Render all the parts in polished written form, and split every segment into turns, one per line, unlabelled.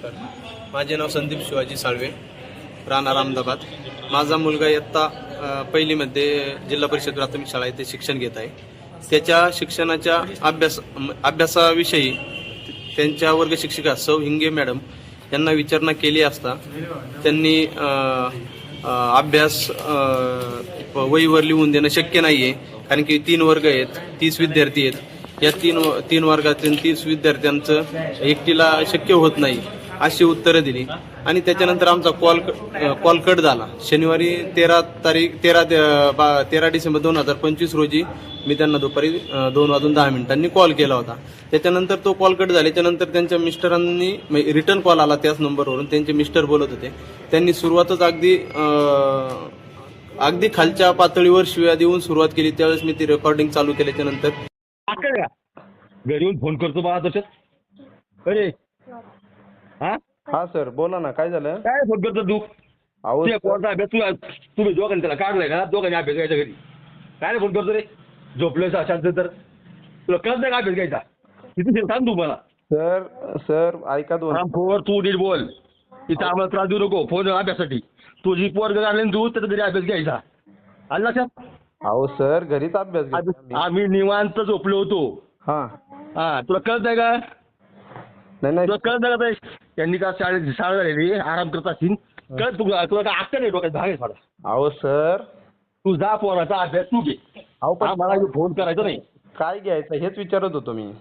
नमस्कार. माझे नाव संदीप शिवाजी साळवे, राहणार अहमदाबाद. माझा मुलगा इयत्ता पहिलीमध्ये जिल्हा परिषद प्राथमिक शाळा येथे शिक्षण घेत आहे. त्याच्या शिक्षणाच्या अभ्यासाविषयी त्यांच्या वर्ग शिक्षिका सौ हिंगे मॅडम यांना विचारणा केली असता त्यांनी अभ्यास वहीवर लिहून देणं शक्य नाही आहे, कारण की 3 वर्ग आहेत, 30 विद्यार्थी आहेत. या तीन वर्गातील 30 विद्यार्थ्यांचं एकटीला शक्य होत नाही अशी उत्तरं दिली. आणि त्याच्यानंतर आमचा कॉल कट झाला. शनिवारी 13 डिसेंबर 2025 रोजी मी त्यांना दुपारी 2:10 कॉल केला होता. त्याच्यानंतर तो कॉल कट झाल्याच्या नंतर त्यांच्या मिस्टरांनी रिटर्न कॉल आला त्याच नंबरवरून. त्यांचे मिस्टर बोलत होते. त्यांनी सुरुवातच अगदी खालच्या पातळीवर शिव्या देऊन सुरुवात केली. त्यावेळेस मी ती रेकॉर्डिंग चालू केल्याच्या नंतर
घरी येऊन फोन करतो बा तसंच. अरे
हा सर बोला ना, काय झालं?
काय फोन करतो तू?
अहो
अभ्यास तुम्ही दोघांनी त्याला काढलाय का? दोघांनी अभ्यास घ्यायचा घरी. काय फोन करतो रे? झोपलं शांत तर तुला कळत नाही का अभ्यास घ्यायचा? किती सांग तू मला.
सर ऐका
फोन तू नीट बोल. तिथं आम्हाला त्रास देऊ नको फोन अभ्यासासाठी. तुझी पोरग आणले तू त्याचा घरी अभ्यास घ्यायचा. आलं लक्षात?
अहो सर घरीच अभ्यास घेतो
आम्ही निवांत झोपलो होतो. हा तुला कळत नाही का?
नाही
तुला कळत नाही का? त्यांनी का शाळा झालेली आराम करत असतील. कळत तुला काय अक्कल नाही डोक्यात भाग आहे थोडा.
अहो सर
तू जा पोराचा अभ्यास तू घे.
अहो पण
मला फोन करायचा नाही.
काय घ्यायचं हेच विचारत होतो मी.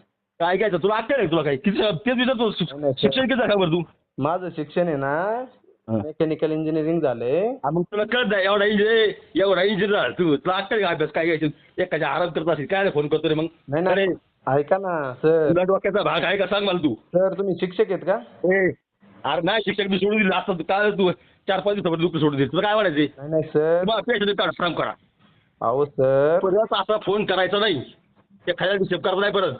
काय घ्यायचं तुला अक्कल आहे? तुला काय किती तेच विचारतो. शिक्षण किती झालं बरं तू?
माझं शिक्षण आहे ना मेकॅनिकल इंजिनिअरिंग झालंय.
मग तुला कळत नाही एवढा इंजिनियर झाला तू. तुला अक्कल का अभ्यास काय घ्यायचं? एखाद्या आराम करत असेल काय फोन करतो रे मग?
नाही ऐका ना सर,
तुला डोक्याचा भाग आहे का सांग मला तू.
सर तुम्ही शिक्षक आहेत का?
अरे नाही शिक्षक मी सोडून दिलं. आता काय तू 4-5 दिवसापर्यंत दुःख सोडून दिलं. तुला काय म्हणायचे?
नाही सर.
पेशंट कार्ड फ्रॉम करा.
अहो सर
परत असा फोन करायचा नाही. ते खायला रिसिव्ह करत नाही परत.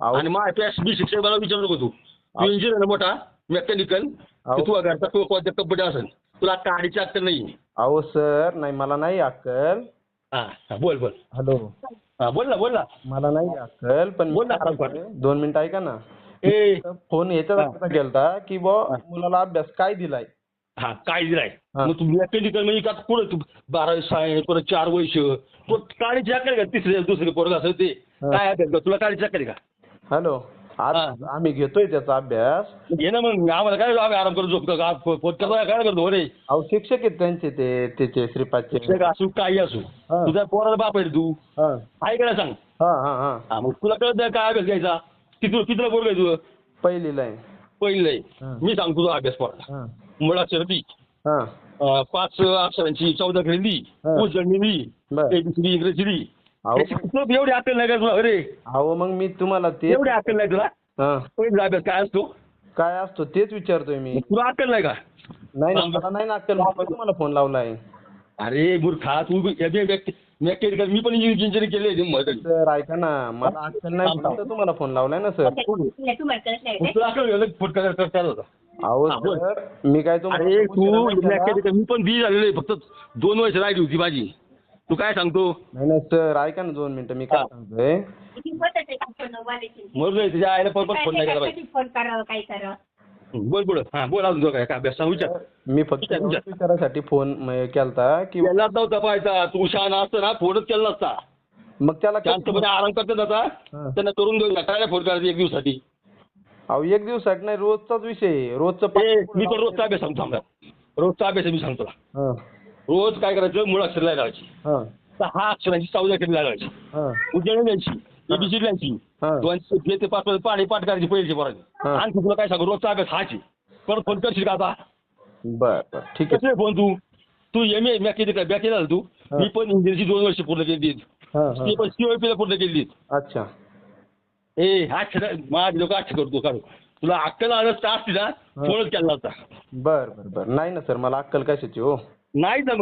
आणि मी शिक्षक मला विचारू नको तू. तू इंजिनियर मोठा मेकॅनिकल. तू घरचा तू कोणत्या कंपनी असेल तुला काढीची अक्कल नाही.
अहो सर नाही मला नाही अक्कल.
बोल.
हॅलो
बोल ना.
मला नाही अक्कल पण
बोल ना.
2 मिनिटं ऐका ना. फोन याच्याकरता केलता की मुलाला अभ्यास काय दिलाय.
काय दिलाय? मग तू मेकॅनिकल म्हणजे का पुढे 12 सायन्स परत 4 वर्ष काढीची अक्कल का? तिसरे दुसरे पोरग असं ते काय अभ्यास तुला काढीची अक्कल का?
हॅलो आम्ही घेतोय त्याचा अभ्यास.
घे ना मग. आम्हाला काय आराम करून झोपतो का? फोन करता काय करतो रे?
अहो शिक्षक आहेत त्यांचे त्याचे श्रीपादचे.
शिक्षक असू काही असू तुझ्या पोराला बाप आहे तू. आहे का सांग? मग तुला कळत नाही काय अभ्यास घ्यायचा? कितीला पोरग आहे तुझं?
पहिलीला आहे.
पहिलं आहे. मी सांगतो तुझा अभ्यास पोराला. मुळाक्षर दी 5 अक्षरांची 14 खरेदी उजळणी दी ABCD इंग्रजी दी. एवढी अक्कल नाही का तुला? अरे
अहो मग मी तुम्हाला ते
एवढी अक्कल नाही तुला? पहिला अभ्यास काय असतो
तेच विचारतोय मी.
तुला अक्कल नाही का?
नाही मला नाही अक्कल. तुम्हाला फोन लावलाय.
अरे मूर्खा तू मेकॅनिकल मी पण इंजिनिअरिंग केले.
सर ऐका ना मला अक्कल नाही म्हणून तुम्हाला फोन लावलाय ना सर.
तुला अक्कल फोन करता होता.
अहो सर मी काय
तू मेकॅनिकल मी पण बी झालेलं आहे. फक्त 2 वर्ष राहिली होती माझी. तू काय सांगतो?
नाही सर ऐका ना 2 मिनिटं मी काय सांगतोय.
मग तुझ्या आईला पण फोन नाही केला पाहिजे. बोल बोल अजून काय अभ्यास विचार.
मी फक्त विचारासाठी फोन केलता की
केलाच नव्हता पाहायचा. तू शहाणा असतं ना फोनच केला नसता.
मग त्याला
शांतपणे आराम करतात आता त्यांना करून देऊ. काय फोन करायचं 1 दिवसासाठी?
अहो 1 दिवसासाठी नाही रोजचाच विषय. रोजचं
मी पण रोजचा अभ्यास सांगतो. रोजचा अभ्यास मी सांगतो तुला. रोज काय करायचं? मुळाक्षर लावायची. 6 अक्षरांची 14 खरेदी लावायची. उजळणी द्यायची. ABCD लिहायची. 2 ते 5 पाढे पाठ करायची पहिलीची पोरांनी. आणखी तुला काय सांगू? रोजचा अभ्यास हाची. परत फोन करशील का आता?
बरं ठीक आहे.
फोन तू MA मेकॅनिकल बॅक केला तू. मी पण इंजिनिअरिंगची 2 वर्ष पूर्ण केली. ती पण COP पूर्ण केली.
अच्छा
माझे लोक 8 करतो काढू. तुला अक्कल आलं असती ना फोनच केला होता.
बरं नाही ना सर मला अक्कल कशाची हो.
नाहीच ना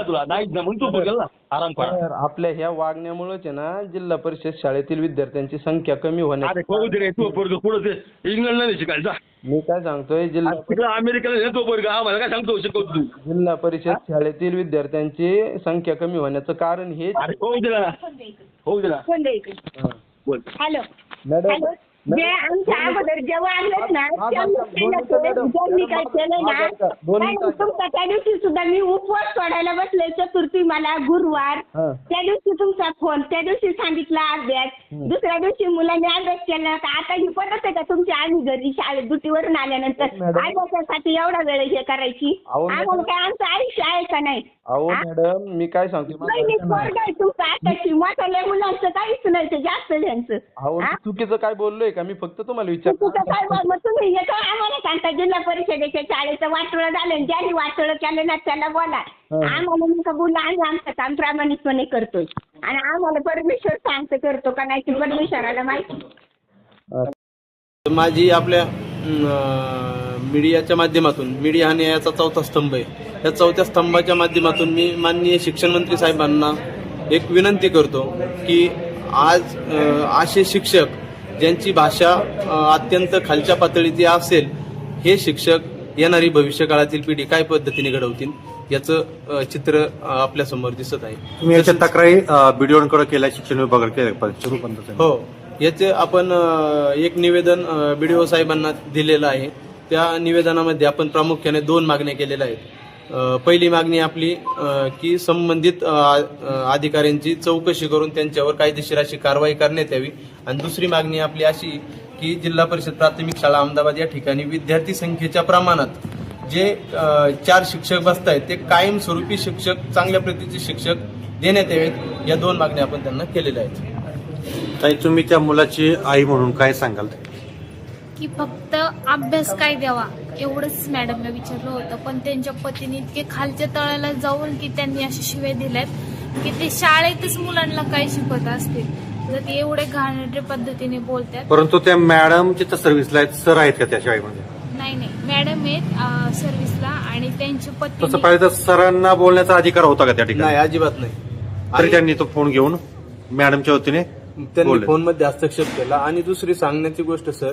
तुला नाहीच ना म्हणून तू बघेल ना आराम करा.
आपल्या ह्या वागण्यामुळेच आहे ना जिल्हा परिषद शाळेतील विद्यार्थ्यांची संख्या कमी होण्यास.
तू पोरग पुढे इंग्लंडला नाही शिकायचा.
मी काय सांगतोय
अमेरिकेला तो पोरग आम्हाला काय सांगतो शिकवतो तू.
जिल्हा परिषद शाळेतील विद्यार्थ्यांची संख्या कमी होण्याचं कारण हे.
होऊ दे ना.
हॅलो
मॅडम
जे आमच्या अगोदर जेव्हा आणलेत ना ज्यांनी काय केलं ना तुमचा त्या दिवशी सुद्धा मी उपवास सोडायला बसले चतुर्थी मला गुरुवार त्या दिवशी तुमचा फोन त्या दिवशी सांगितला अभ्यास दुसऱ्या दिवशी मुलांनी अभ्यास केला आता ही पद्धत आहे का तुमच्या आम्ही घरी शाळेत ड्युटीवरून आल्यानंतर अभ्यासासाठी एवढा वेळ हे करायची आम्हाला काय आमचं आयुष्य आहे का नाही.
अहो मॅडम मी काय सांगते
नाही स्वर्ग आहे तुमचं आताची मोठ्या मुलांचं काहीच नाही ते जास्त त्यांचं.
अहो मी चुकीचं काय बोललोय का मी फक्त तुम्हाला विचार
तुझं काय मग तुम्ही हे काय आम्हाला सांगता जिल्हा परिषदेच्या शाळेचं वाटोळं झालं ज्यांनी वाटोळं केलं ना त्याला बोला आम्हाला नका बोला आम्ही आमचं काम प्रामाणिकपणे करतोय आणि आम्हाला परमेश्वर सांगतो करतो का नाही ते परमेश्वराला माहिती.
माझी आपल्या मीडियाच्या माध्यमातून मीडिया हा न्यायाचा चौथा स्तंभ आहे. या चौथ्या स्तंभाच्या माध्यमातून मी माननीय शिक्षण मंत्री साहेबांना एक विनंती करतो की आज असे शिक्षक ज्यांची भाषा अत्यंत खालच्या पातळीची असेल हे शिक्षक येणारी भविष्य काळातील पिढी काय पद्धतीने घडवतील याचं चित्र आपल्या समोर दिसत आहे.
तुम्ही याच्या तक्रारी बीडीओकडे केल्या शिक्षण विभागाकडे केल्या
हो याचे आपण एक निवेदन बीडीओ साहेबांना दिलेलं आहे. त्या निवेदनामध्ये आपण प्रामुख्याने 2 मागण्या केलेल्या आहेत. पहिली मागणी आपली की संबंधित अधिकाऱ्यांची चौकशी करून त्यांच्यावर कायदेशीर अशी कारवाई करण्यात यावी आणि दुसरी मागणी आपली अशी की जिल्हा परिषद प्राथमिक शाळा अहमदाबाद या ठिकाणी विद्यार्थी संख्येच्या प्रमाणात जे 4 शिक्षक बसत आहेत ते कायमस्वरूपी शिक्षक चांगल्या प्रतीचे शिक्षक देण्यात यावेत. या 2 मागण्या आपण त्यांना केलेल्या आहेत.
ताई तुम्ही त्या मुलाची आई म्हणून काय सांगाल?
की फक्त अभ्यास काय द्यावा एवढंच मॅडमला विचारलं होतं पण त्यांच्या पतीने इतके खालच्या तळाला जाऊन की त्यांनी अशा शिव्या दिल्यात की ते शाळेतच मुलांना काय शिकवत असतील जर ते एवढे घाणेरड्या पद्धतीने बोलतात.
परंतु त्या मॅडम जिथं सर्व्हिसला आहेत सर आहेत का त्या शाळेमध्ये?
नाही मॅडम आहेत सर्व्हिसला आणि त्यांचे पती
तसं पाहिजे तर सरांना बोलण्याचा अधिकार होता का त्या ठिकाणी?
नाही अजिबात नाही.
तरी त्यांनी तो फोन घेऊन मॅडमच्या वतीने
त्यांनी फोनमध्ये हस्तक्षेप केला. आणि दुसरी सांगण्याची गोष्ट सर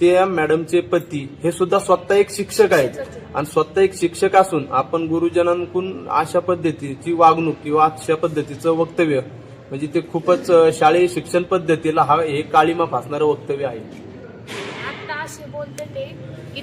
त्या मॅडमचे पती हे सुद्धा स्वतः एक शिक्षक आहेत आणि स्वतः एक शिक्षक असून आपण गुरुजनांकडून अशा पद्धतीची वागणूक किंवा अशा पद्धतीचं वक्तव्य म्हणजे ते खूपच शालेय शिक्षण पद्धतीला हे काळीमा फासणारं वक्तव्य आहे.
आता असे बोलते ते की